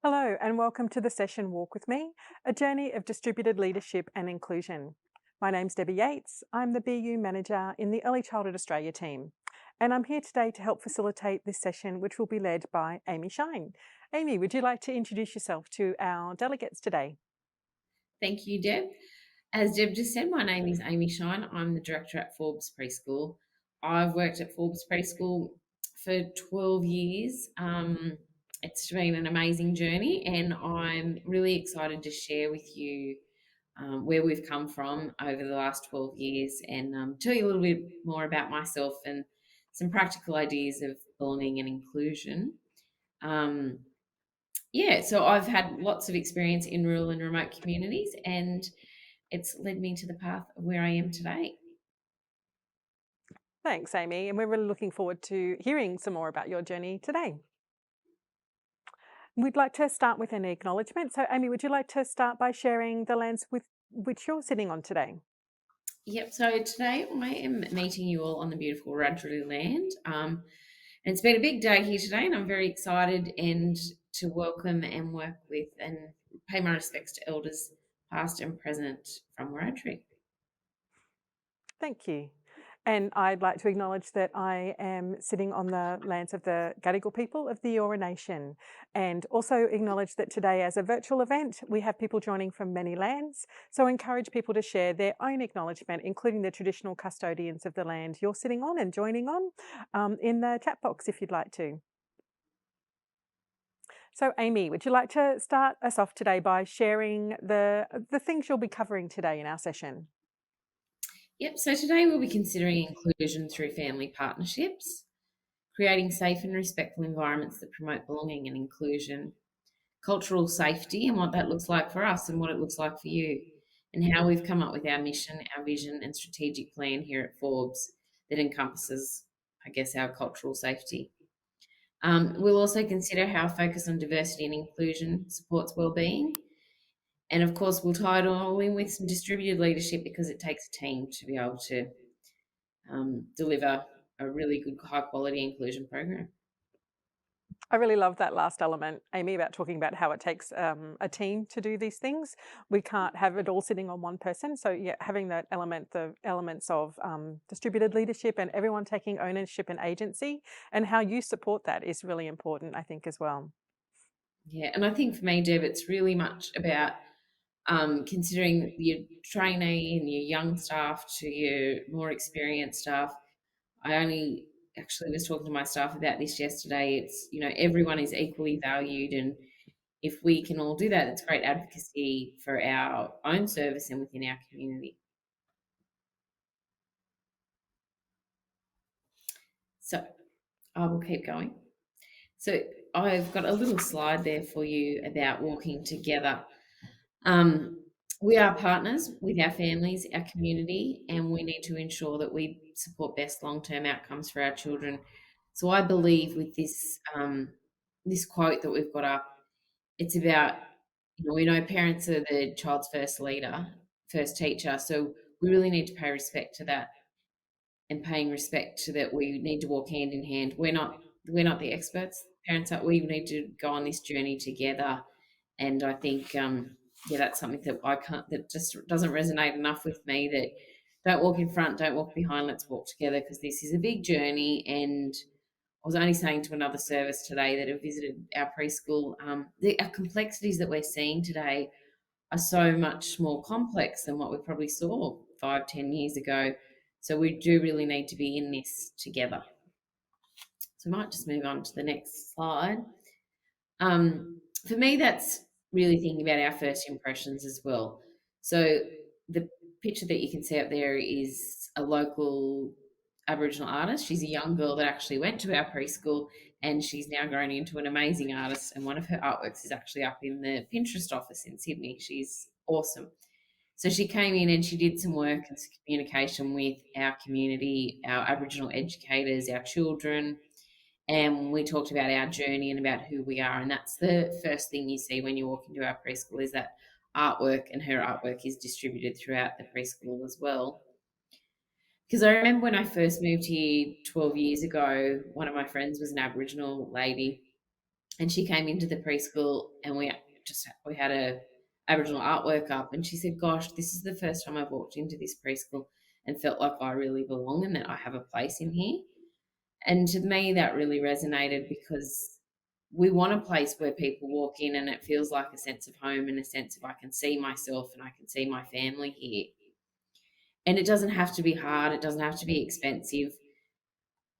Hello, and welcome to the session Walk With Me, a journey of distributed leadership and inclusion. My name's Debbie Yates. I'm the BU Manager in the Early Childhood Australia team, and I'm here today to help facilitate this session, which will be led by Amy Shine. Amy, would you like to introduce yourself to our delegates today? Thank you, Deb. As Deb just said, my name is Amy Shine. I'm the director at Forbes Preschool. I've worked at Forbes Preschool for 12 years. It's been an amazing journey, and I'm really excited to share with you where we've come from over the last 12 years and tell you a little bit more about myself and some practical ideas of belonging and inclusion. Um, yeah, so I've had lots of experience in rural and remote communities, and it's led me to the path of where I am today. Thanks, Amy, and we're really looking forward to hearing some more about your journey today. We'd like to start with an acknowledgement. So, Amy, would you like to start by sharing the lands with which you're sitting on today? Yep, so today I am meeting you all on the beautiful Rudgely land. And it's been a big day here today, and I'm very excited and to welcome and work with and pay my respects to elders past and present from Wiradjuri. Thank you. And I'd like to acknowledge that I am sitting on the lands of the Gadigal people of the Eora Nation, and also acknowledge that today, as a virtual event, we have people joining from many lands. So I encourage people to share their own acknowledgement, including the traditional custodians of the land you're sitting on and joining on, in the chat box if you'd like to. So, Amy, would you like to start us off today by sharing the things you'll be covering today in our session? Yep, so today we'll be considering inclusion through family partnerships, creating safe and respectful environments that promote belonging and inclusion, cultural safety and what that looks like for us and what it looks like for you, and how we've come up with our mission, our vision, and strategic plan here at Forbes that encompasses, I guess, our cultural safety. We'll also consider how a focus on diversity and inclusion supports wellbeing. And of course, we'll tie it all in with some distributed leadership because it takes a team to be able to deliver a really good, high quality inclusion program. I really love that last element, Amy, about talking about how it takes a team to do these things. We can't have it all sitting on one person. So yeah, having that element, the elements of distributed leadership and everyone taking ownership and agency, and how you support that is really important, I think, as well. Yeah, and I think for me, Deb, it's really much about considering your trainee and your young staff to your more experienced staff. I only actually was talking to my staff about this yesterday. It's, everyone is equally valued. And if we can all do that, it's great advocacy for our own service and within our community. So I will keep going. So I've got a little slide there for you about walking together. Um, we are partners with our families, our community, and we need to ensure that we support best long-term outcomes for our children. So I believe with this quote that we've got up, it's about, we know parents are the child's first leader, first teacher. So we really need to pay respect to that, and paying respect to that we need to walk hand in hand. We're not the experts. Parents are. We need to go on this journey together, and I think yeah, that's something that I can't. That just doesn't resonate enough with me. That don't walk in front, don't walk behind. Let's walk together because this is a big journey. And I was only saying to another service today that have visited our preschool, our complexities that we're seeing today are so much more complex than what we probably saw 5, 10 years ago. So we do really need to be in this together. So we might just move on to the next slide. For me, that's really thinking about our first impressions as well. So the picture that you can see up there is a local Aboriginal artist. She's a young girl that actually went to our preschool, and she's now grown into an amazing artist. And one of her artworks is actually up in the Pinterest office in Sydney. She's awesome. So she came in and she did some work and some communication with our community, our Aboriginal educators, our children, and we talked about our journey and about who we are. And that's the first thing you see when you walk into our preschool is that artwork, and her artwork is distributed throughout the preschool as well. Because I remember when I first moved here 12 years ago, one of my friends was an Aboriginal lady, And she came into the preschool, and we had a Aboriginal artwork up, and she said, "Gosh, this is the first time I've walked into this preschool and felt like I really belong and that I have a place in here." And to me, that really resonated because we want a place where people walk in and it feels like a sense of home and a sense of I can see myself and I can see my family here. And it doesn't have to be hard, it doesn't have to be expensive.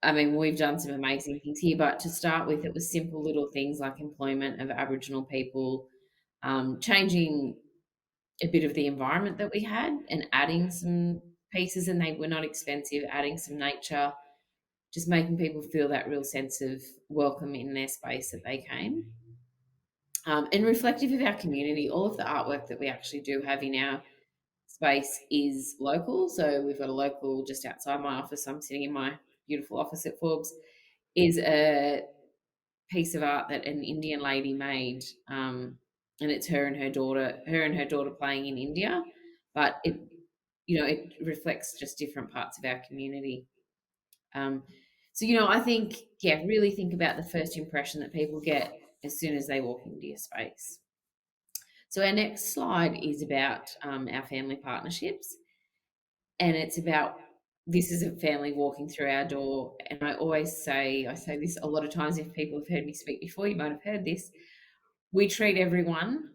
I mean, we've done some amazing things here, but to start with, it was simple little things like employment of Aboriginal people, changing a bit of the environment that we had and adding some pieces, and they were not expensive, adding some nature, just making people feel that real sense of welcome in their space that they came. And reflective of our community, all of the artwork that we actually do have in our space is local. So we've got a local just outside my office. I'm sitting in my beautiful office at Forbes, is a piece of art that an Indian lady made. And it's her and her daughter playing in India, but it reflects just different parts of our community. Um, so, I think, yeah, really think about the first impression that people get as soon as they walk into your space. So, our next slide is about our family partnerships, and it's about this is a family walking through our door. And I say this a lot of times. If people have heard me speak before, you might have heard this. We treat everyone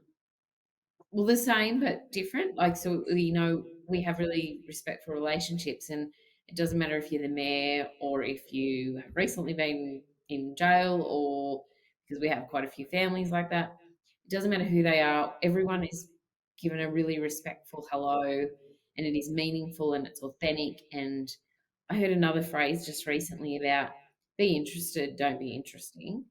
well, the same but different. Like, so we have really respectful relationships, and it doesn't matter if you're the mayor or if you have recently been in jail, or because we have quite a few families like that. It doesn't matter who they are. Everyone is given a really respectful hello, and it is meaningful and it's authentic. And I heard another phrase just recently about be interested, don't be interesting.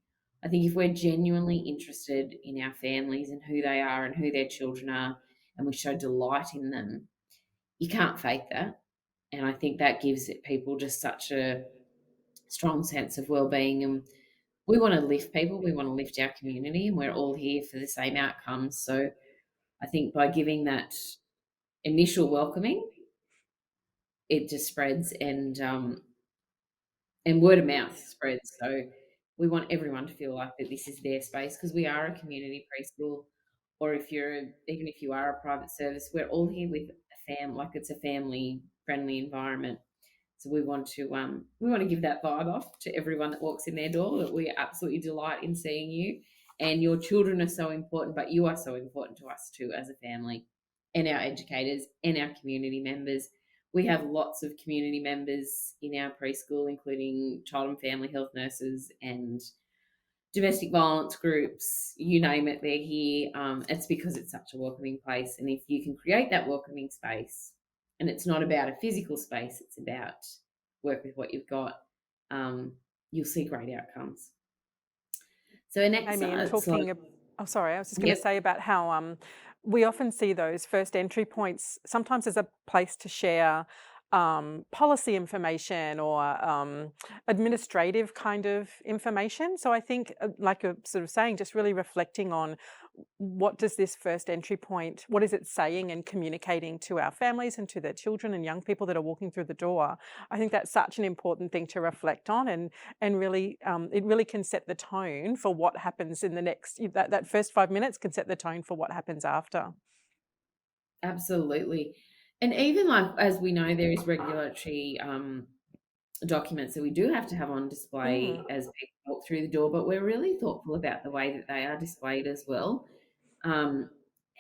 I think if we're genuinely interested in our families and who they are and who their children are, and we show delight in them, you can't fake that. And I think that gives people just such a strong sense of well-being. And we want to lift people, we want to lift our community, and we're all here for the same outcomes. So I think by giving that initial welcoming, it just spreads, and word of mouth spreads. So we want everyone to feel like that this is their space because we are a community preschool, or even if you are a private service, we're all here with like it's a family friendly environment. So we want to give that vibe off to everyone that walks in their door, that we absolutely delight in seeing you, and your children are so important, but you are so important to us too as a family, and our educators and our community members. We have lots of community members in our preschool, including child and family health nurses and domestic violence groups, you name it, they're here. It's because it's such a welcoming place. And if you can create that welcoming space, and it's not about a physical space, it's about work with what you've got, you'll see great outcomes. So, next Amy, and slide. oh, sorry, I was just going to Yep. say about how we often see those first entry points sometimes as a place to share policy information or administrative kind of information. So I think, like you're sort of saying, just really reflecting on what does this first entry point, what is it saying and communicating to our families and to their children and young people that are walking through the door. I think that's such an important thing to reflect on, and really, it really can set the tone for what happens in the next. That first 5 minutes can set the tone for what happens after. Absolutely. And even like as we know, there is regulatory documents that we do have to have on display Mm, as people walk through the door, but we're really thoughtful about the way that they are displayed as well, um,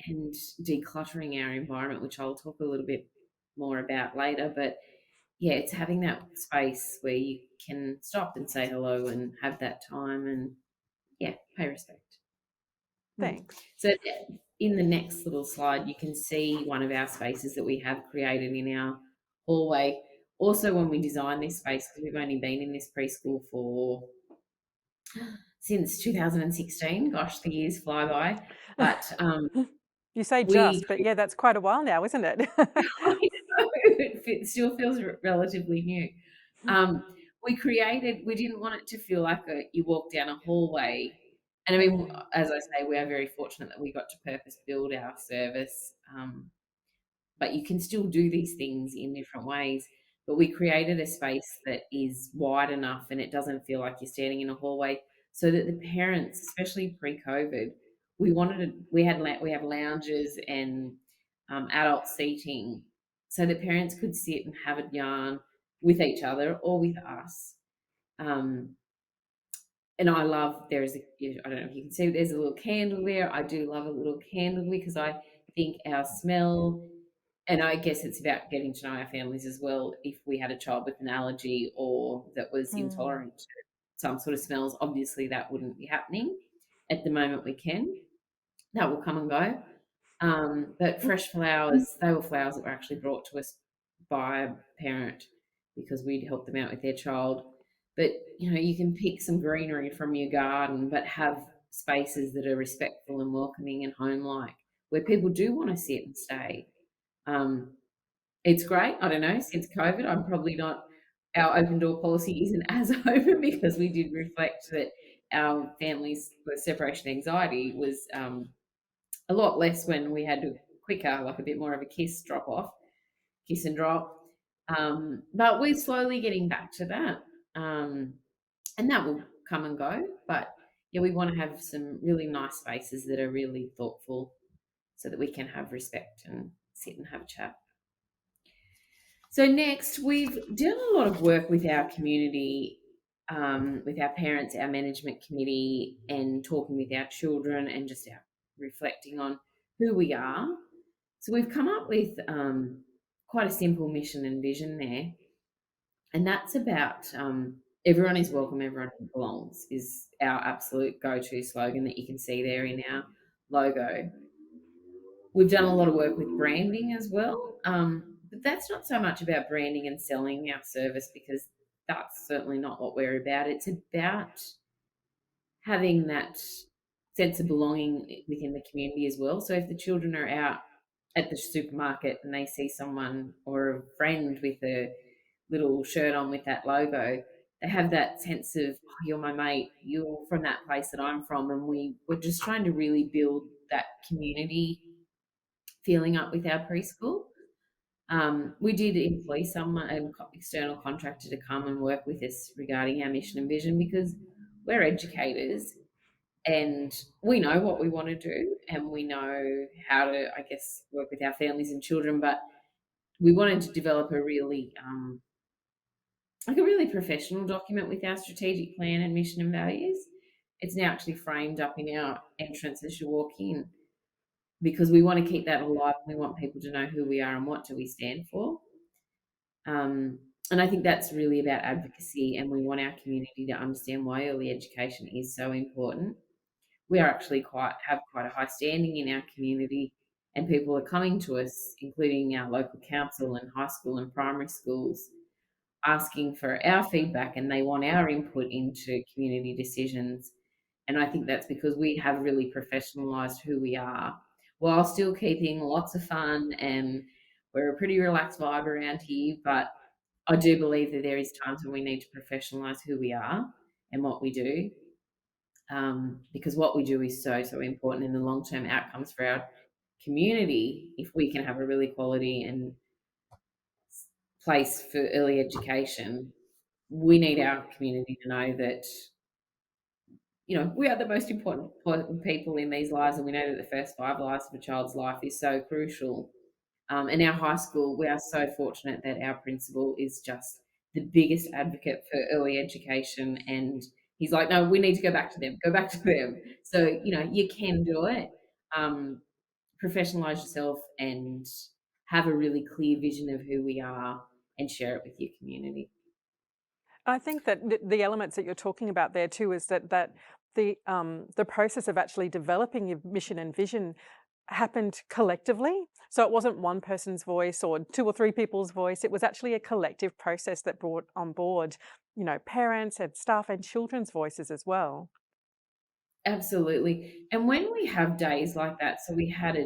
and decluttering our environment, which I'll talk a little bit more about later. But yeah, it's having that space where you can stop and say hello and have that time and yeah, pay respect. Mm. thanks. So in the next little slide, you can see one of our spaces that we have created in our hallway. Also, when we designed this space, because we've only been in this preschool for since 2016. Gosh, the years fly by. But You say we, just, but yeah, that's quite a while now, isn't it? I know, it still feels relatively new. We didn't want it to feel like you walk down a hallway. And I mean, Mm, as I say, we are very fortunate that we got to purpose build our service. But you can still do these things in different ways. But we created a space that is wide enough and it doesn't feel like you're standing in a hallway. so that the parents, especially pre-COVID, we have lounges and adult seating, so that parents could sit and have a yarn with each other or with us. Um, and I love I don't know if you can see, there's a little candle there. I do love a little candle because I think our smell, and I guess it's about getting to know our families as well. If we had a child with an allergy or that was Mm. intolerant to some sort of smells, obviously that wouldn't be happening. At the moment, we can. That will come and go. But fresh flowers, they were flowers that were actually brought to us by a parent because we'd helped them out with their child. But you can pick some greenery from your garden, but have spaces that are respectful and welcoming and home-like, where people do want to sit and stay. Um, it's great. I don't know. Since COVID, I'm probably not. Our open door policy isn't as open because we did reflect that our family's separation anxiety was a lot less when we had a quicker, like a bit more of a kiss and drop. But we're slowly getting back to that, and that will come and go. But yeah, we want to have some really nice spaces that are really thoughtful, so that we can have respect and sit and have a chat. So next, we've done a lot of work with our community, with our parents, our management committee, and talking with our children, and just our reflecting on who we are. So we've come up with quite a simple mission and vision there, and that's about everyone is welcome, everyone belongs is our absolute go-to slogan that you can see there in our logo. We've done a lot of work with branding as well, but that's not so much about branding and selling our service because that's certainly not what we're about. It's about having that sense of belonging within the community as well. So if the children are out at the supermarket and they see someone or a friend with a little shirt on with that logo, they have that sense of, oh, you're my mate, you're from that place that I'm from. And we're just trying to really build that community feeling up with our preschool. We did employ someone, an external contractor, to come and work with us regarding our mission and vision because we're educators and we know what we want to do and we know how to, I guess, work with our families and children. But we wanted to develop like a really professional document with our strategic plan and mission and values. It's now actually framed up in our entrance as you walk in because we want to keep that alive. We want people to know who we are and what do we stand for. Um, and I think that's really about advocacy, and we want our community to understand why early education is so important. We are actually quite a high standing in our community, and people are coming to us, including our local council and high school and primary schools, asking for our feedback, and they want our input into community decisions. And I think that's because we have really professionalised who we are while still keeping lots of fun, and we're a pretty relaxed vibe around here. But I do believe that there is times when we need to professionalise who we are and what we do, because what we do is so, so important in the long term outcomes for our community. If we can have a really quality and place for early education, we need our community to know that we are the most important people in these lives, and we know that the first 5 lives of a child's life is so crucial. In our high school, we are so fortunate that our principal is just the biggest advocate for early education, and he's like, "No, we need to go back to them." So you can do it. Um, Professionalize yourself and have a really clear vision of who we are, and share it with your community. I think that the elements that you're talking about there too is that the process of actually developing your mission and vision happened collectively. So it wasn't one person's voice or two or three people's voice. It was actually a collective process that brought on board, parents and staff and children's voices as well. Absolutely. And when we have days like that, so we had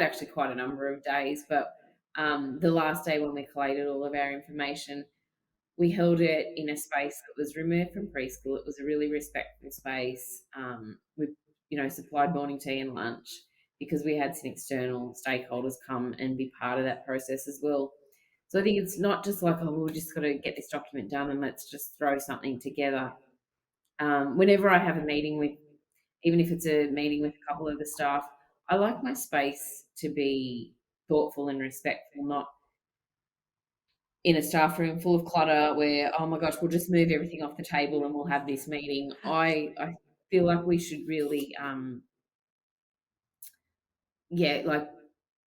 actually quite a number of days, but the last day when we collated all of our information, we held it in a space that was removed from preschool. It was a really respectful space. We, supplied morning tea and lunch because we had some external stakeholders come and be part of that process as well. So I think it's not just like, oh, we're just got to get this document done and let's just throw something together. Whenever I have a meeting with, even if it's a meeting with a couple of the staff, I like my space to be thoughtful and respectful, not in a staff room full of clutter where, oh my gosh, we'll just move everything off the table and we'll have this meeting. I feel like we should really, yeah, like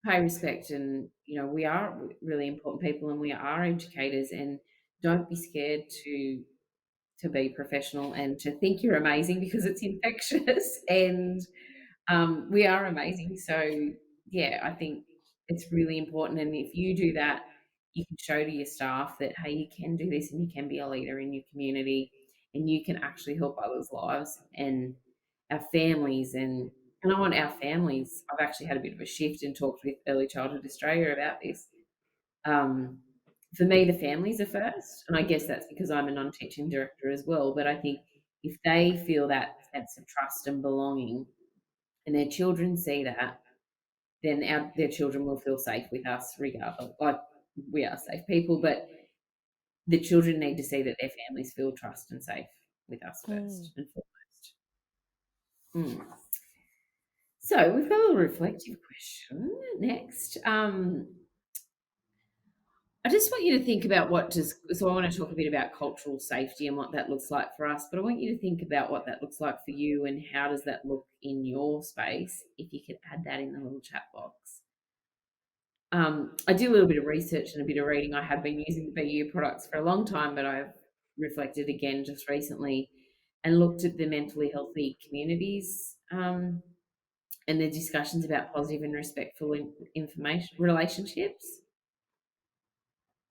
pay respect, and we are really important people and we are educators, and don't be scared to be professional and to think you're amazing because it's infectious and we are amazing. So, yeah, I think it's really important. And if you do that, you can show to your staff that, hey, you can do this and you can be a leader in your community and you can actually help others' lives and our families. And I want our families. I've actually had a bit of a shift and talked with Early Childhood Australia about this. Um, for me, the families are first. And I guess that's because I'm a non teaching director as well. But I think if they feel that sense of trust and belonging, and their children see that, then their children will feel safe with us regardless. Like, we are safe people, but the children need to see that their families feel trust and safe with us Mm. first and foremost. Mm. So we've got a little reflective question next. I just want you to think about so I want to talk a bit about cultural safety and what that looks like for us, but I want you to think about what that looks like for you and how does that look in your space, if you could add that in the little chat box. I do a little bit of research and a bit of reading. I have been using the BU products for a long time, but I've reflected again just recently and looked at the mentally healthy communities, and the discussions about positive and respectful information relationships.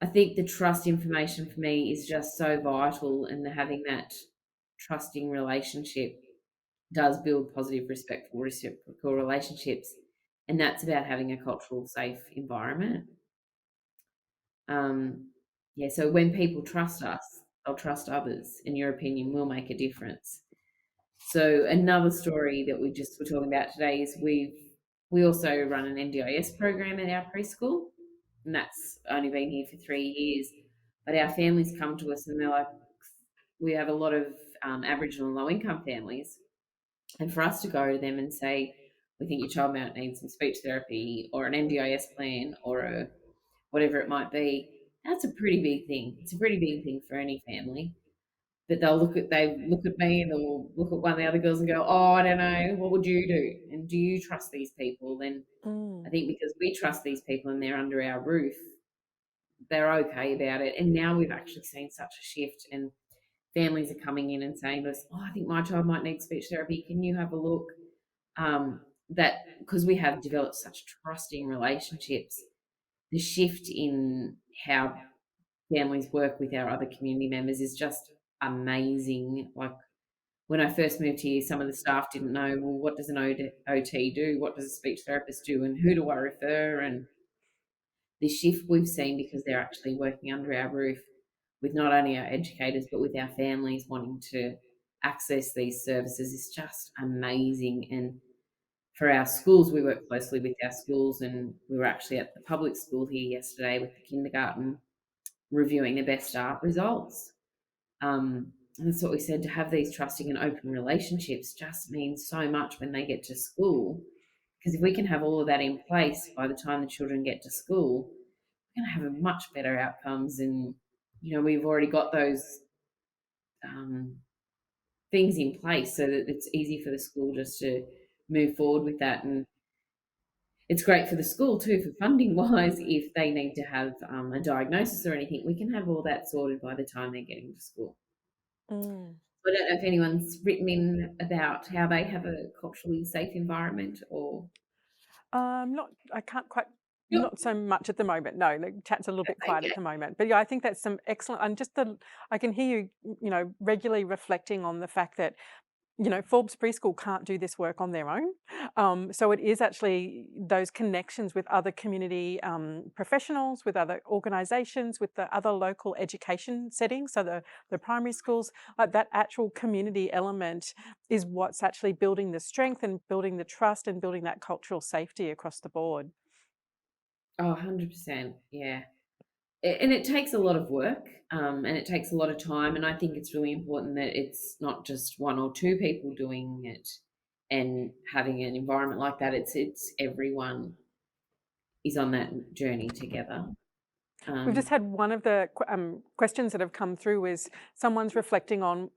I think the trust information for me is just so vital, and having that trusting relationship does build positive, respectful, reciprocal relationships, and that's about having a cultural safe environment. Um, yeah, so when people trust us, they'll trust others, and your opinion will make a difference. So another story that we just were talking about today is we also run an NDIS program at our preschool, and that's only been here for 3 years. But our families come to us and they're like, we have a lot of Aboriginal low income families, and for us to go to them and say, we think your child might need some speech therapy or an NDIS plan or whatever it might be, that's a pretty big thing. It's a pretty big thing for any family. But they look at me and they'll look at one of the other girls and go, oh, I don't know, what would you do? And do you trust these people? Then I Mm. think because we trust these people and they're under our roof, they're okay about it. And now we've actually seen such a shift, and families are coming in and saying to us, oh, I think my child might need speech therapy. Can you have a look? That because we have developed such trusting relationships, the shift in how families work with our other community members is just amazing. Like, when I first moved here, some of the staff didn't know, well, what does an OT do? What does a speech therapist do? And who do I refer? And the shift we've seen because they're actually working under our roof with not only our educators, but with our families wanting to access these services is just amazing. And for our schools, we work closely with our schools, and we were actually at the public school here yesterday with the kindergarten reviewing the best art results. And that's what we said, to have these trusting and open relationships just means so much when they get to school. Because if we can have all of that in place by the time the children get to school, we're going to have a much better outcomes. And, we've already got those um, things in place so that it's easy for the school just to move forward with that. And it's great for the school too, for funding wise, if they need to have a diagnosis or anything, we can have all that sorted by the time they're getting to school. Mm. I don't know if anyone's written in about how they have a culturally safe environment or. I can't quite, Yep. not so much at the moment. No, the chat's a little bit That's quiet at okay. the moment. But yeah, I think that's some excellent, and I can hear you, regularly reflecting on the fact that, Forbes Preschool can't do this work on their own. So it is actually those connections with other community professionals, with other organisations, with the other local education settings. So the primary schools, like that actual community element is what's actually building the strength and building the trust and building that cultural safety across the board. Oh, 100%. Yeah. and it takes a lot of work, and it takes a lot of time. And I think it's really important that it's not just one or two people doing it and having an environment like that. It's everyone is on that journey together. We've just Um, had one of the questions that have come through is someone's reflecting on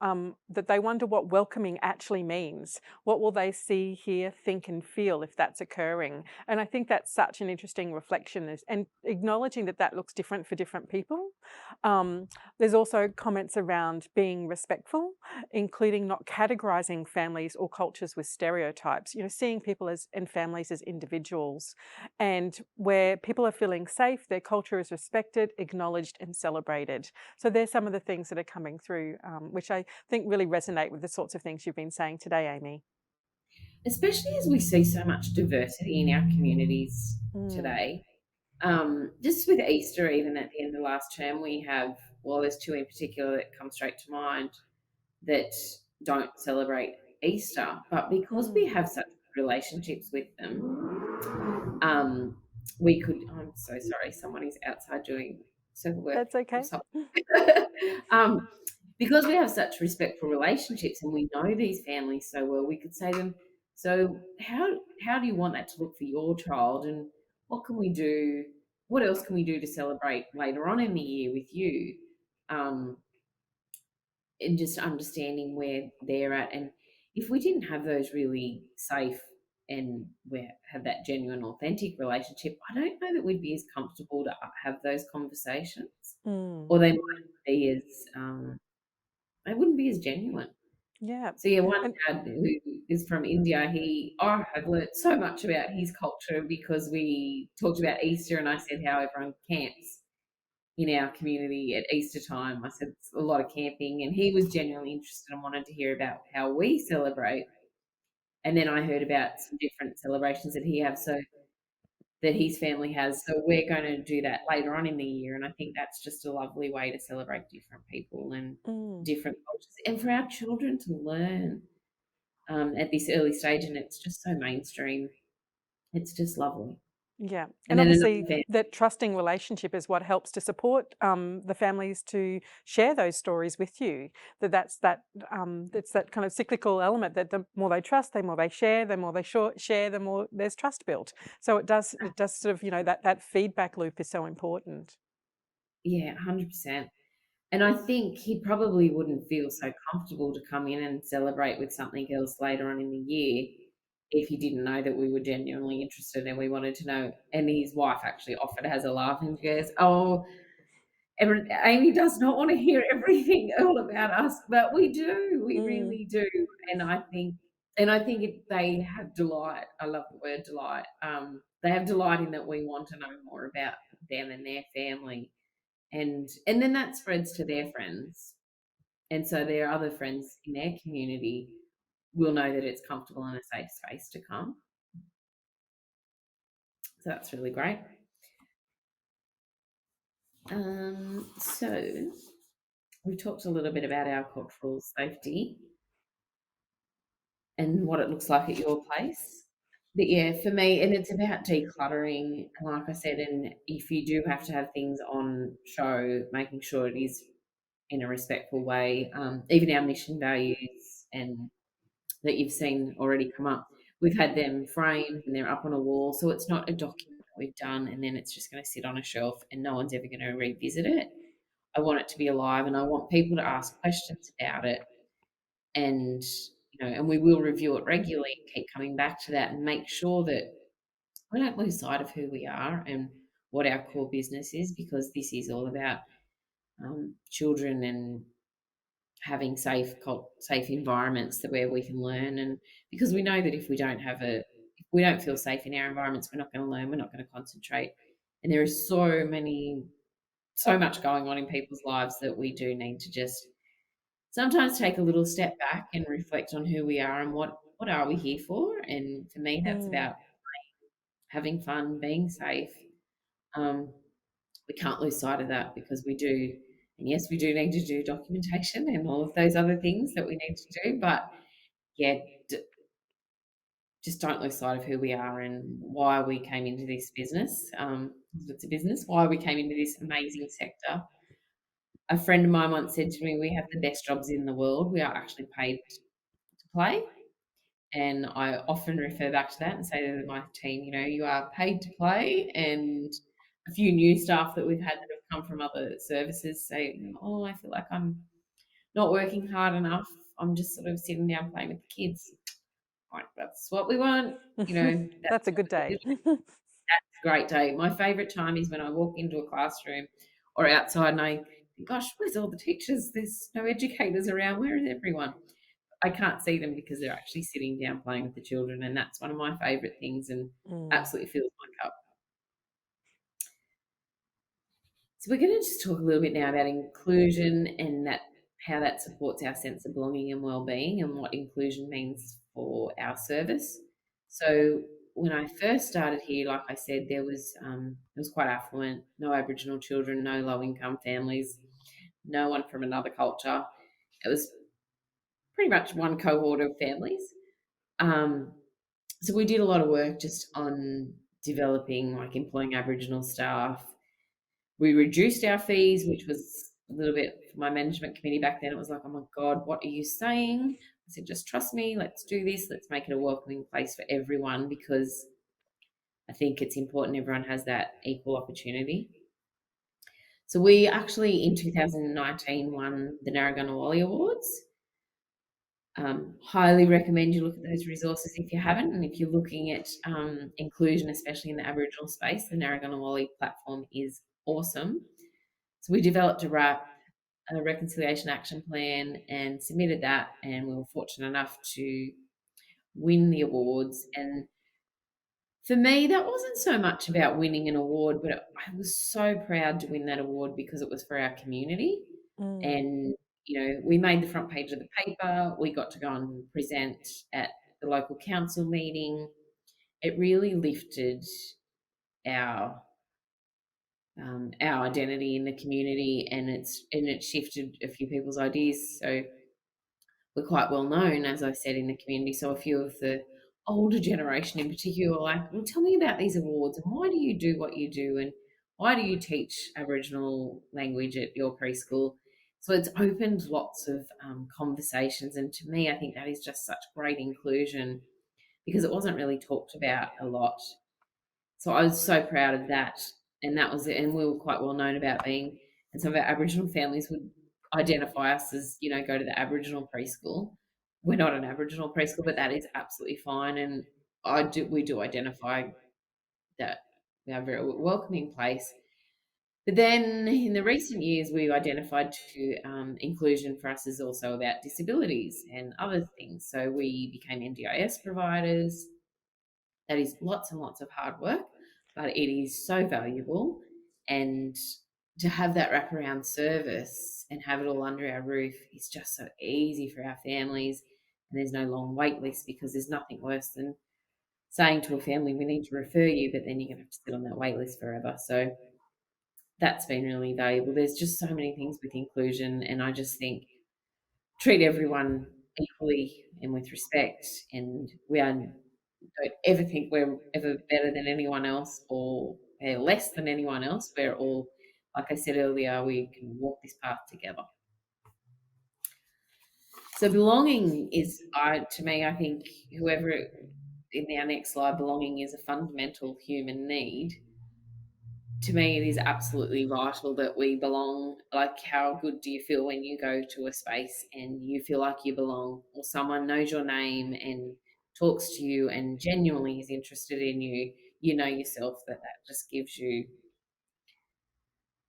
that they wonder what welcoming actually means. What will they see, hear, think, and feel if that's occurring? And I think that's such an interesting reflection and acknowledging that that looks different for different people. Um, there's also comments around being respectful, including not categorizing families or cultures with stereotypes, seeing people and families as individuals, and where people are feeling safe, their culture is respected, acknowledged, and celebrated. So there's some of the things that are coming through, which I think really resonate with the sorts of things you've been saying today, Amy. Especially as we see so much diversity in our communities Mm, today. Just with Easter, even at the end of last term, we have, well, there's two in particular that come straight to mind that don't celebrate Easter, but because we mm. have such good relationships with them, we could. I'm so sorry, someone is outside doing circle work That's or okay. something. um, because we have such respectful relationships and we know these families so well, we could say to them, so how do you want that to look for your child, and what can we do? What else can we do to celebrate later on in the year with you? Um, and just understanding where they're at. And if we didn't have those really safe and we have that genuine, authentic relationship, I don't know that we'd be as comfortable to have those conversations, Mm. or they might be as they wouldn't be as genuine. Yeah. So yeah, one And dad who is from India, I've learnt so much about his culture because we talked about Easter and I said how everyone camps in our community at Easter time. I said it's a lot of camping, and he was genuinely interested and wanted to hear about how we celebrate. And then I heard about some different celebrations that his family has. So we're going to do that later on in the year, and I think that's just a lovely way to celebrate different people and mm, different cultures, and for our children to learn at this early stage. And it's just so mainstream. It's just lovely. yeah, And and then another obviously family, that trusting relationship is what helps to support the families to share those stories with you. It's that kind of cyclical element that the more they trust, the more they share, the more they share, the more there's trust built. So it does sort of that feedback loop is so important. yeah, 100%. And I think he probably wouldn't feel so comfortable to come in and celebrate with something else later on in the year if he didn't know that we were genuinely interested and we wanted to know. And his wife actually offered, has a laugh, and she goes, "Oh, Amy does not want to hear everything all about us, but we do. We Mm, really do." And I think they have delight. I love the word delight. They have delight in that we want to know more about them and their family, and then that spreads to their friends, and so their other friends in their community will know that it's comfortable and a safe space to come. So that's really great. So we've talked a little bit about our cultural safety and what it looks like at your place. But yeah, for me, and it's about decluttering, like I said, and if you do have to have things on show, making sure it is in a respectful way. Even our mission values and that you've seen already come up. We've had them framed and they're up on a wall. So it's not a document that we've done and then it's just going to sit on a shelf and no one's ever going to revisit it. I want it to be alive and I want people to ask questions about it. And, and we will review it regularly and keep coming back to that and make sure that we don't lose sight of who we are and what our core business is, because this is all about children and having safe environments that where we can learn. And because we know that if we don't feel safe in our environments, we're not going to learn, we're not going to concentrate. And there is so much going on in people's lives that we do need to just sometimes take a little step back and reflect on who we are and what are we here for. And for me, that's mm. about having fun, being safe. um, we can't lose sight of that because we do. And yes, we do need to do documentation and all of those other things that we need to do. But yeah, just don't lose sight of who we are and why we came into this business. It's a business, why we came into this amazing sector. A friend of mine once said to me, "We have the best jobs in the world. We are actually paid to play." And I often refer back to that and say to my team, you are paid to play. And a few new staff that we've had that have come from other services say, "Oh, I feel like I'm not working hard enough. I'm just sort of sitting down playing with the kids." Like, that's what we want. That's That's a what good we're day. doing. That's a great day. My favourite time is when I walk into a classroom or outside and I think, gosh, where's all the teachers? There's no educators around. Where is everyone? I can't see them because they're actually sitting down playing with the children, and that's one of my favourite things and Mm. absolutely fills my cup. So we're going to just talk a little bit now about inclusion and that how that supports our sense of belonging and well-being and what inclusion means for our service. So when I first started here, like I said, it was quite affluent, no Aboriginal children, no low-income families, no one from another culture. It was pretty much one cohort of families. Um, so we did a lot of work just on developing, like employing Aboriginal staff. We reduced our fees, which was a little bit for my management committee back then. It was like, oh my God, what are you saying? I said, just trust me, let's do this, let's make it a welcoming place for everyone because I think it's important everyone has that equal opportunity. So we actually in 2019 won the Narragansett Awards. Highly recommend you look at those resources if you haven't, and if you're looking at inclusion, especially in the Aboriginal space, the Narragansett platform is awesome. So we developed a reconciliation action plan, and submitted that, and we were fortunate enough to win the awards. And for me, that wasn't so much about winning an award, but I was so proud to win that award because it was for our community. Mm. And, we made the front page of the paper. We got to go and present at the local council meeting. It really lifted our our identity in the community, and it shifted a few people's ideas. So we're quite well known, as I said, in the community. So a few of the older generation in particular were like, well, tell me about these awards and why do you do what you do and why do you teach Aboriginal language at your preschool? So it's opened lots of conversations. And to me, I think that is just such great inclusion because it wasn't really talked about a lot. So I was so proud of that. And that was it. And we were quite well known about being, and some of our Aboriginal families would identify us as, go to the Aboriginal preschool. We're not an Aboriginal preschool, but that is absolutely fine. And we do identify that we are a very welcoming place. But then in the recent years, we've identified to inclusion for us is also about disabilities and other things. So we became NDIS providers. That is lots and lots of hard work, but it is so valuable. And to have that wraparound service and have it all under our roof is just so easy for our families. And there's no long wait list because there's nothing worse than saying to a family, we need to refer you, but then you're going to have to sit on that wait list forever. So that's been really valuable. There's just so many things with inclusion. And I just think treat everyone equally and with respect. And don't ever think we're ever better than anyone else or less than anyone else. We're all, like I said earlier, we can walk this path together. So belonging is, to me, I think whoever in our next slide, belonging is a fundamental human need. To me, it is absolutely vital that we belong. Like, how good do you feel when you go to a space and you feel like you belong, or someone knows your name and talks to you and genuinely is interested in you? You know yourself that just gives you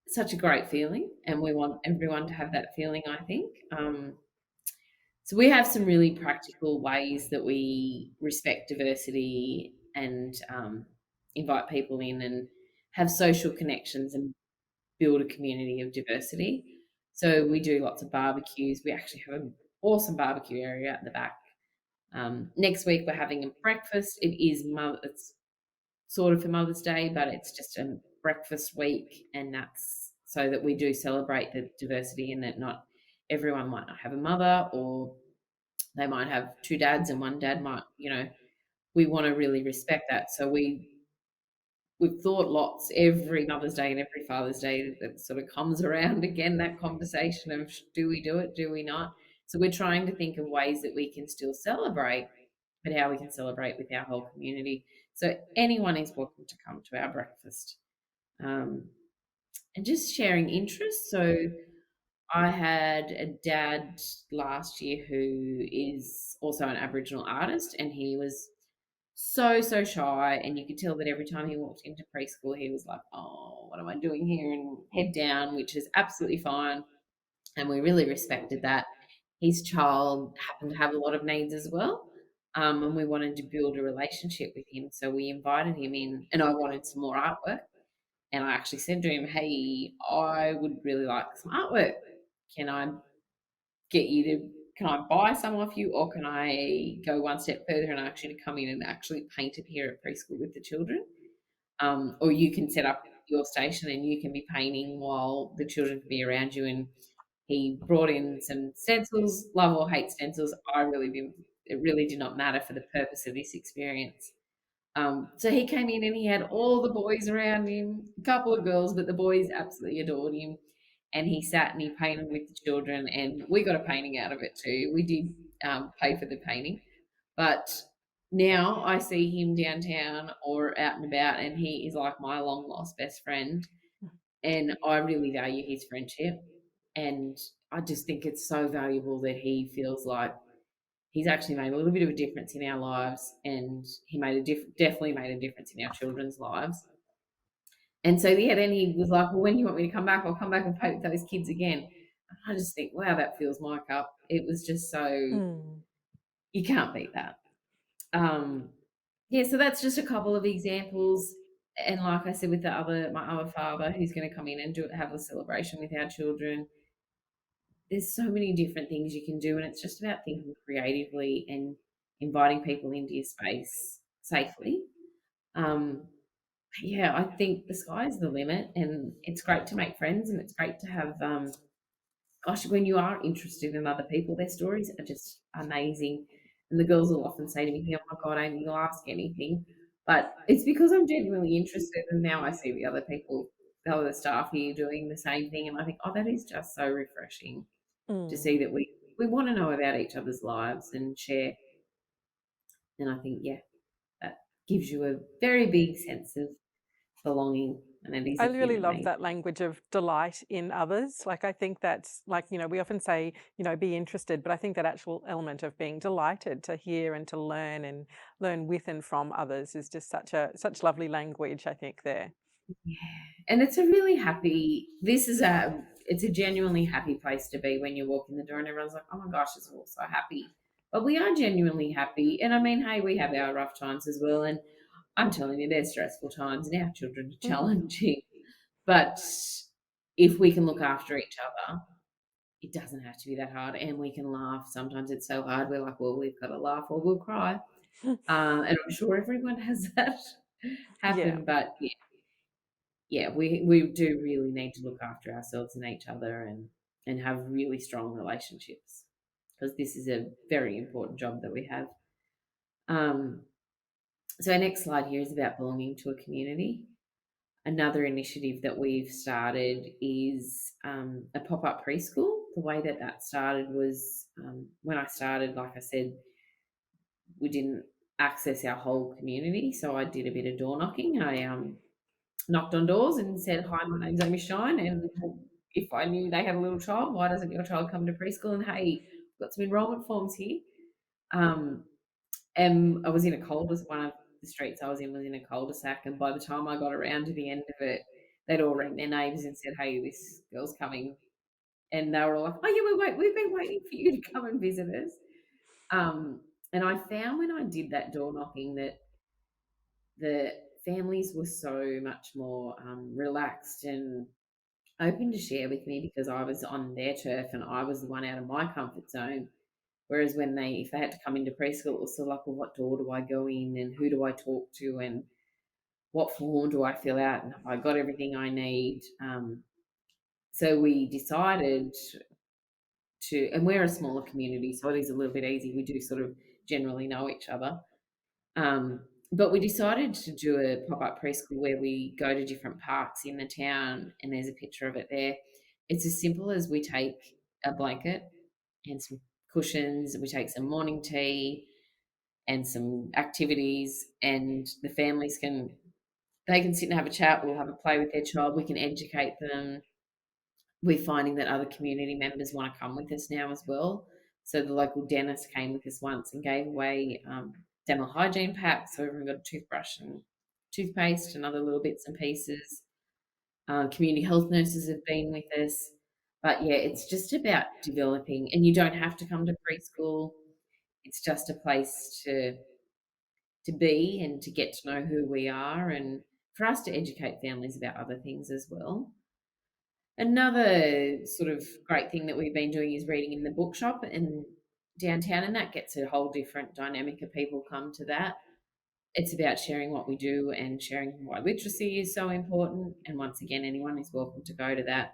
such a great feeling, and we want everyone to have that feeling, I think. So we have some really practical ways that we respect diversity and invite people in and have social connections and build a community of diversity. So we do lots of barbecues. We actually have an awesome barbecue area at the back. Next week we're having a breakfast. It's sort of for Mother's Day, but it's just a breakfast week, and that's so that we do celebrate the diversity and that not everyone might not have a mother, or they might have two dads and one dad might, we want to really respect that. So we've thought lots every Mother's Day and every Father's Day that sort of comes around again, that conversation of do we do it, do we not? So we're trying to think of ways that we can still celebrate, but how we can celebrate with our whole community. So anyone is welcome to come to our breakfast. Um, and just sharing interests. So I had a dad last year who is also an Aboriginal artist, and he was so shy. And you could tell that every time he walked into preschool, he was like, "Oh, what am I doing here?" and head down, which is absolutely fine. And we really respected that. His child happened to have a lot of needs as well. And we wanted to build a relationship with him. So we invited him in, and I wanted some more artwork. And I actually said to him, "Hey, I would really like some artwork. Can I get you to can I buy some off you, or can I go one step further and ask you to come in and actually paint it here at preschool with the children? Or you can set up your station and you can be painting while the children can be around you." And he brought in some stencils, love or hate stencils. I really didn't. It really did not matter for the purpose of this experience. So he came in and he had all the boys around him, a couple of girls, but the boys absolutely adored him. And he sat and he painted with the children, and we got a painting out of it too. We did pay for the painting, but now I see him downtown or out and about, and he is like my long lost best friend. And I really value his friendship. And I just think it's so valuable that he feels like he's actually made a little bit of a difference in our lives, and he made definitely made a difference in our children's lives. And so yeah, then he was like, "Well, when do you want me to come back? I'll come back and play with those kids again." And I just think, wow, that fills my cup. It was just so Mm. you can't beat that. Um, yeah, so that's just a couple of examples. And like I said, with my other father, who's going to come in and have a celebration with our children, there's so many different things you can do, and it's just about thinking creatively and inviting people into your space safely. Um, yeah, I think the sky's the limit, and it's great to make friends, and it's great to have. Gosh, when you are interested in other people, their stories are just amazing. And the girls will often say to me, "Oh my God, Amy, you'll ask anything," but it's because I'm genuinely interested, and now I see the other people, the other staff here doing the same thing, and I think, oh, that is just so refreshing to Mm. see that we want to know about each other's lives and share. And I think, yeah, that gives you a very big sense of belonging, and it is I a really human love need. that language of delight in others. Like, I think that's like, we often say, be interested, but I think that actual element of being delighted to hear and to learn with and from others is just such lovely language, I think, there. Yeah, and it's a really happy. It's a genuinely happy place to be when you walk in the door, and everyone's like, "Oh my gosh, it's all so happy." But we are genuinely happy, and I mean, hey, we have our rough times as well, and I'm telling you, there's stressful times, and our children are Mm. challenging. But if we can look after each other, it doesn't have to be that hard, and we can laugh. Sometimes it's so hard. We're like, well, we've got to laugh or we'll cry, and I'm sure everyone has that Yeah. happen. But yeah, we do really need to look after ourselves and each other, and have really strong relationships, because this is a very important job that we have. Um, so our next slide here is about belonging to a community. Another initiative that we've started is a pop-up preschool. The way that started was when I started, like I said, we didn't access our whole community, so I did a bit of door knocking. I knocked on doors and said, "Hi, my name's Amy Shine, and if I knew they had a little child, why doesn't your child come to preschool? And hey, we've got some enrolment forms here." Um, and I was in a cul-de-sac. One of the streets I was in was in a cul-de-sac, and by the time I got around to the end of it, they'd all rang their neighbours and said, "Hey, this girl's coming," and they were all like, "Oh yeah, we've been waiting for you to come and visit us." And I found when I did that door knocking that the families were so much more relaxed and open to share with me, because I was on their turf and I was the one out of my comfort zone. Whereas if they had to come into preschool, it was sort of like, well, what door do I go in and who do I talk to and what form do I fill out and have I got everything I need? So we decided and we're a smaller community, so it is a little bit easy. We do sort of generally know each other. But we decided to do a pop-up preschool where we go to different parks in the town, and there's a picture of it there. It's as simple as we take a blanket and some cushions, we take some morning tea and some activities, and the families can they can sit and have a chat. We'll have a play with their child. We can educate them. We're finding that other community members want to come with us now as well. So the local dentist came with us once and gave away dental hygiene packs. So everyone got a toothbrush and toothpaste and other little bits and pieces. Community health nurses have been with us. But yeah, it's just about developing, and you don't have to come to preschool. It's just a place to be and to get to know who we are, and for us to educate families about other things as well. Another sort of great thing that we've been doing is reading in the bookshop and downtown, and that gets a whole different dynamic of people come to that. It's about sharing what we do and sharing why literacy is so important. And once again, anyone is welcome to go to that.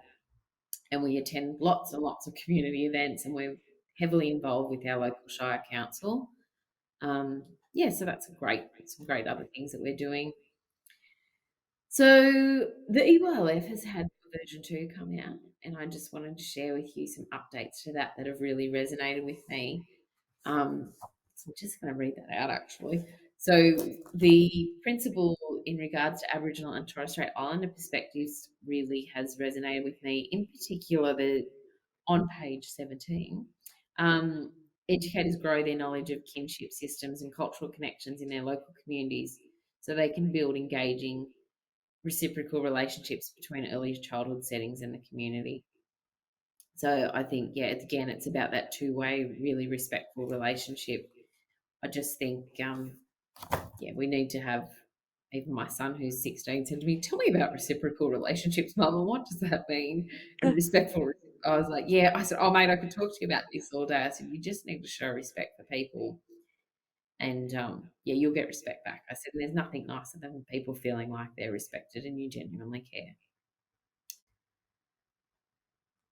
And we attend lots and lots of community events, and we're heavily involved with our local Shire Council. Yeah, so that's some great other things that we're doing. So the EYLF has had version 2 come out, and I just wanted to share with you some updates to that that have really resonated with me. So I'm just going to read that out actually. So the principle in regards to Aboriginal and Torres Strait Islander perspectives really has resonated with me. In particular, the on page 17, um, educators grow their knowledge of kinship systems and cultural connections in their local communities so they can build engaging reciprocal relationships between early childhood settings and the community. So I think, yeah, it's about that two-way, really respectful relationship. I just think, yeah, we need to have. Even my son, who's 16, said to me, "Tell me about reciprocal relationships, Mum, and what does that mean?" And respectful. I was like, "Yeah." I said, "Oh, mate, I could talk to you about this all day." I said, "You just need to show respect for people, and yeah, you'll get respect back." I said, "There's nothing nicer than people feeling like they're respected and you genuinely care."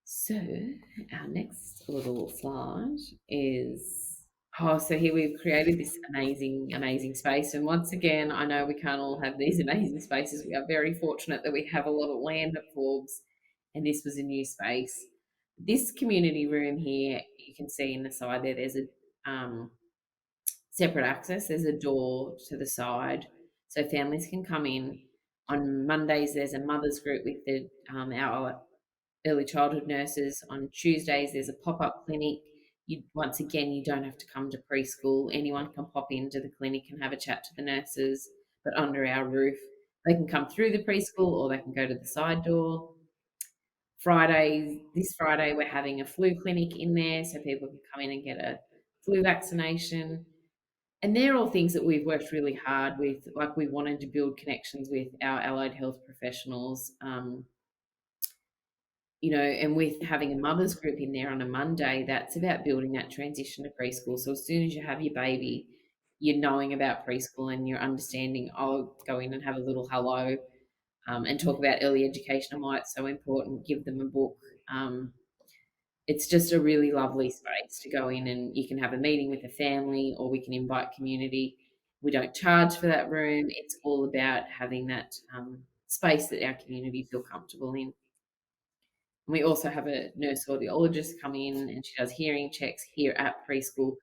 So our next little slide is so here we've created this amazing, amazing space. And once again, I know we can't all have these amazing spaces. We are very fortunate that we have a lot of land at Forbes, and this was a new space. This community room here, you can see in the side there, there's a separate access. There's a door to the side, so families can come in. On Mondays, there's a mothers group with our early childhood nurses. On Tuesdays, there's a pop-up clinic. Once again, you don't have to come to preschool. Anyone can pop into the clinic and have a chat to the nurses, but under our roof. They can come through the preschool or they can go to the side door. This Friday, we're having a flu clinic in there so people can come in and get a flu vaccination. And they're all things that we've worked really hard with. Like, we wanted to build connections with our allied health professionals. And with having a mother's group in there on a Monday, that's about building that transition to preschool. So as soon as you have your baby, you're knowing about preschool and you're understanding, I'll go in and have a little hello, and talk about early education and why it's so important, give them a book. It's just a really lovely space to go in, and you can have a meeting with a family or we can invite community. We don't charge for that room. It's all about having that space that our community feel comfortable in. We also have a nurse audiologist come in, and she does hearing checks here at preschool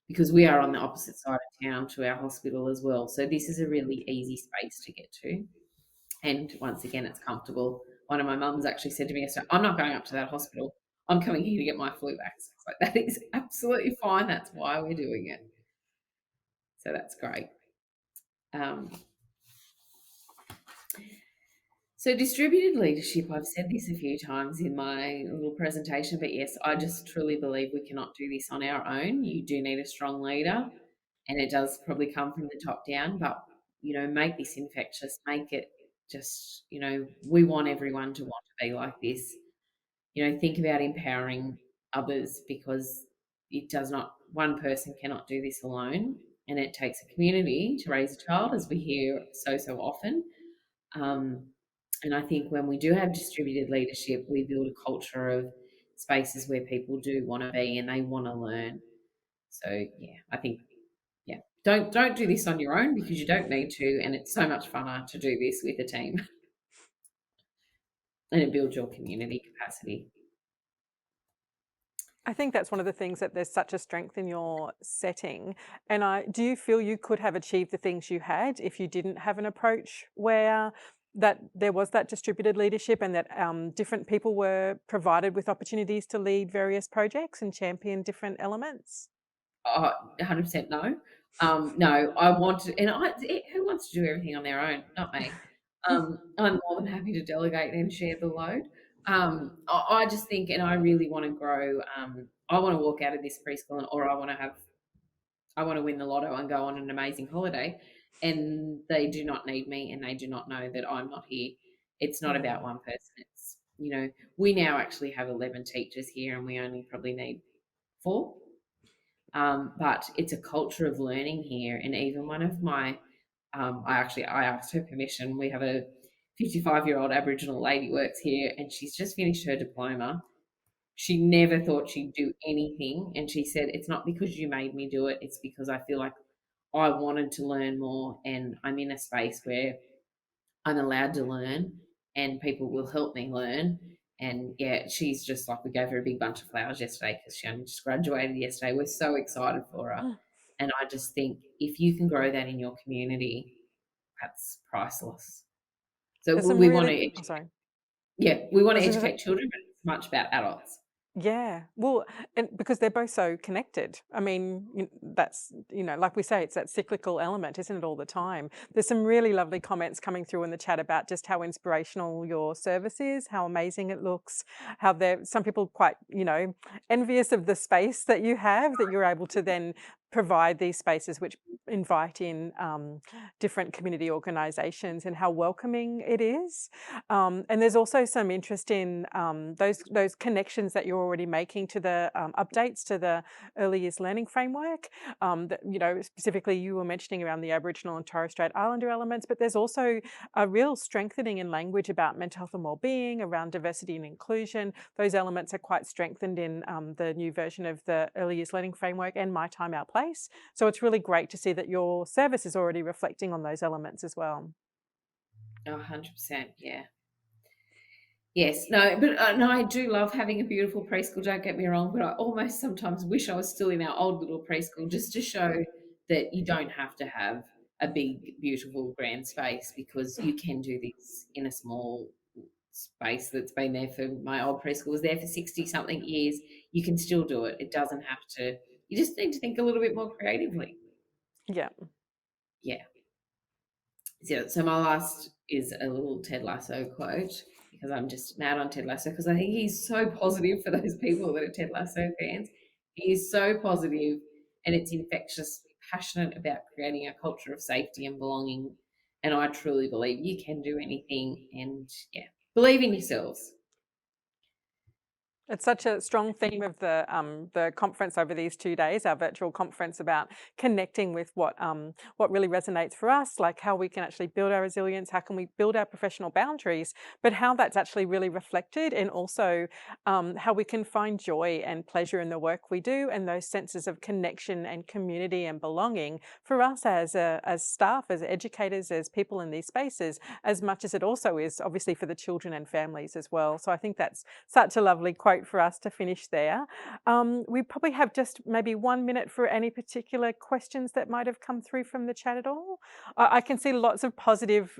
because we are on the opposite side of town to our hospital as well. So this is a really easy space to get to. And once again, it's comfortable. One of my mums actually said to me yesterday, "I'm not going up to that hospital. I'm coming here to get my flu vaccine." Like, that is absolutely fine. That's why we're doing it. So that's great. Um, So distributed leadership, I've said this a few times in my little presentation, but yes, I just truly believe we cannot do this on our own. You do need a strong leader, and it does probably come from the top down, but make this infectious, make it just, we want everyone to want to be like this. Think about empowering others, because one person cannot do this alone, and it takes a community to raise a child, as we hear so often. And I think when we do have distributed leadership, we build a culture of spaces where people do want to be and they want to learn. So, yeah, I think, yeah, Don't do this on your own because you don't need to, and it's so much funner to do this with a team, and it builds your community capacity. I think that's one of the things that there's such a strength in your setting. And do you feel you could have achieved the things you had if you didn't have an approach where that there was that distributed leadership and that different people were provided with opportunities to lead various projects and champion different elements? 100% no. No, I want to, and who wants to do everything on their own? Not me. I'm more than happy to delegate and share the load. I just think, and I really want to grow. I want to walk out of this preschool, or I want to win the lotto and go on an amazing holiday. And they do not need me, and they do not know that I'm not here. It's not about Mm. one person. It's, we now actually have 11 teachers here, and we only probably need 4. But it's a culture of learning here. And even one of my, I asked her permission. We have a 55-year-old Aboriginal lady works here, and she's just finished her diploma. She never thought she'd do anything, and she said, "It's not because you made me do it. It's because I feel like I wanted to learn more, and I'm in a space where I'm allowed to learn, and people will help me learn." And yeah, she's just like, we gave her a big bunch of flowers yesterday because she only just graduated yesterday. We're so excited for her. And I just think if you can grow that in your community, that's priceless. So There's some we want to really, oh, educate, sorry. yeah, we want I to was just educate children, but it's much about adults. Yeah, well, and because they're both so connected. I mean, that's, like we say, it's that cyclical element, isn't it, all the time? There's some really lovely comments coming through in the chat about just how inspirational your service is, how amazing it looks, how some people quite, envious of the space that you have, that you're able to then provide these spaces which invite in different community organisations and how welcoming it is. And there's also some interest in those connections that you're already making to the updates to the early years learning framework. That, specifically you were mentioning around the Aboriginal and Torres Strait Islander elements, but there's also a real strengthening in language about mental health and wellbeing, around diversity and inclusion. Those elements are quite strengthened in the new version of the early years learning framework and My Time Our Place. So it's really great to see that your service is already reflecting on those elements as well. 100%, yeah. Yes, no, but no, I do love having a beautiful preschool, don't get me wrong, but I almost sometimes wish I was still in our old little preschool just to show that you don't have to have a big, beautiful, grand space because you can do this in a small space that's been there for my old preschool was there for 60 something years. You can still do it. It doesn't have to, you just need to think a little bit more creatively. Yeah. Yeah. So my last is a little Ted Lasso quote because I'm just mad on Ted Lasso because I think he's so positive for those people that are Ted Lasso fans. He is so positive and it's infectious, passionate about creating a culture of safety and belonging. And I truly believe you can do anything and yeah, believe in yourselves. It's such a strong theme of the conference over these 2 days, our virtual conference, about connecting with what really resonates for us, like how we can actually build our resilience, how can we build our professional boundaries, but how that's actually really reflected, and also how we can find joy and pleasure in the work we do, and those senses of connection and community and belonging for us as staff, as educators, as people in these spaces, as much as it also is obviously for the children and families as well. So I think that's such a lovely quote for us to finish there. We probably have just maybe 1 minute for any particular questions that might have come through from the chat at all. I can see lots of positive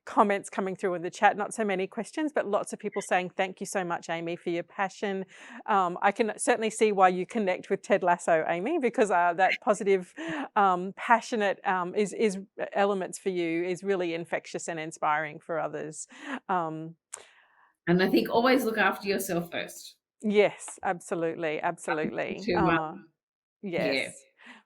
comments coming through in the chat, not so many questions, but lots of people saying thank you so much, Amy, for your passion. I can certainly see why you connect with Ted Lasso, Amy, because that positive, passionate is elements for you is really infectious and inspiring for others. And I think always look after yourself first. Yes, absolutely, absolutely. To yeah, Yes.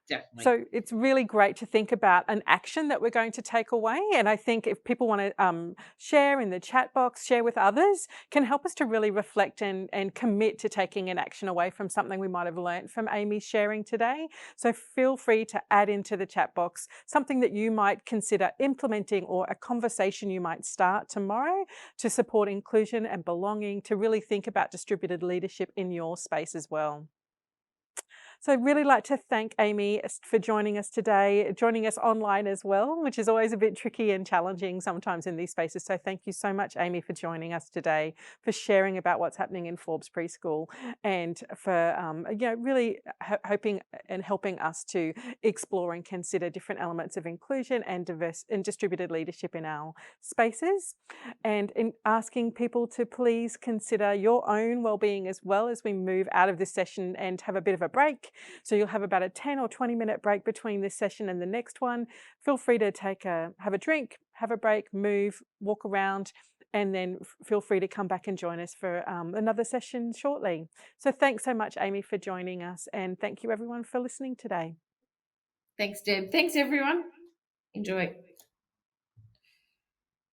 definitely. So it's really great to think about an action that we're going to take away. And I think if people want to share in the chat box, share with others, can help us to really reflect and commit to taking an action away from something we might have learnt from Amy's sharing today. So feel free to add into the chat box something that you might consider implementing, or a conversation you might start tomorrow to support inclusion and belonging, to really think about distributed leadership in your space as well. So I'd really like to thank Amy for joining us today, joining us online as well, which is always a bit tricky and challenging sometimes in these spaces. So thank you so much, Amy, for joining us today, for sharing about what's happening in Forbes Preschool, and for really hoping and helping us to explore and consider different elements of inclusion and diverse and distributed leadership in our spaces, and in asking people to please consider your own well-being as well as we move out of this session and have a bit of a break. So you'll have about a 10 or 20-minute break between this session and the next one. Feel free to have a drink, have a break, move, walk around, and then feel free to come back and join us for another session shortly. So thanks so much, Amy, for joining us, and thank you everyone for listening today. Thanks, Deb. Thanks, everyone. Enjoy.